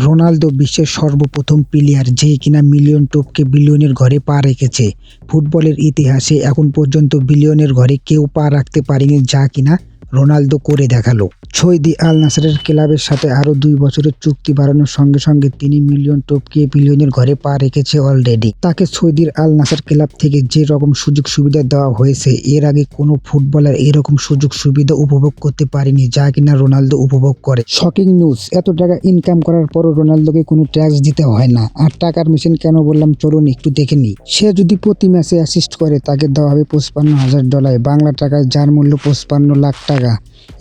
Ronaldo বিশ্বের সর্বপ্রথম player যে কিনা মিলিয়ন টপকে বিলিয়নের ঘরে পা রেখেছে। ফুটবলের ইতিহাসে এখন পর্যন্ত বিলিয়নের ঘরে কেউ পা রাখতে পারেনি, যা কিনা রোনালদো করে দেখালো। সৌদি আল নাসরের ক্লাবের সাথে আরও 2 বছরের চুক্তি বাড়ানোর সঙ্গে সঙ্গে তিনি মিলিয়ন টপকিয়ে বিলিয়নের ঘরে পা রেখেছে অলরেডি। তাকে সৌদির আল নাসর ক্লাব থেকে যে রকম সুযোগ সুবিধা দেওয়া হয়েছে, এর আগে কোনো ফুটবলার এরকম সুযোগ সুবিধা উপভোগ করতে পারেনি, যা কিনা রোনালদো উপভোগ করে। শকিং নিউজ, এত টাকা ইনকাম করার পরও রোনালদোকে কোনো ট্যাক্স দিতে হয় না। আর টাকার মেশিন কেন বললাম, চলুন একটু দেখে নিই। সে যদি প্রতি ম্যাচে অ্যাসিস্ট করে তাকে দেওয়া হবে $55,000, বাংলা টাকায় যার মূল্য 55 লাখ টাকা।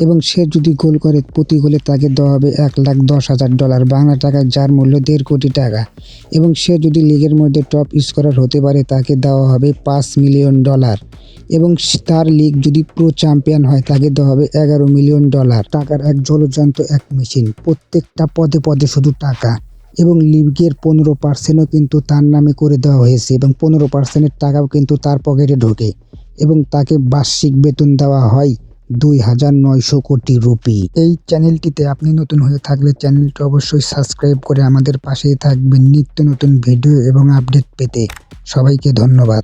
এবং সে যদি গোল করে প্রতি গোলে তাকে দেওয়া হবে $1,10,000, বাংলা টাকায় যার মূল্য $1.5 কোটি টাকা। এবং সে যদি লিগের মধ্যে টপ স্কোরার হতে পারে তাকে দেওয়া হবে $5 মিলিয়ন। এবং তার লিগ যদি প্রো চ্যাম্পিয়ন হয় তাকে দেওয়া হবে $11 মিলিয়ন। টাকার এক জলযন্ত্র, এক মেশিন, প্রত্যেকটা পদে পদে শুধু টাকা। এবং লিগের 15%ও কিন্তু তার নামে করে দেওয়া হয়েছে, এবং 15%-এর টাকাও কিন্তু তার পকেটে ঢোকে। এবং তাকে বার্ষিক বেতন দেওয়া হয় 2,900 কোটি রুপি। এই চ্যানেলটিতে আপনি নতুন হয়ে থাকলে চ্যানেলটি অবশ্যই সাবস্ক্রাইব করে আমাদের পাশেই থাকবেন নিত্য নতুন ভিডিও এবং আপডেট পেতে। সবাইকে ধন্যবাদ।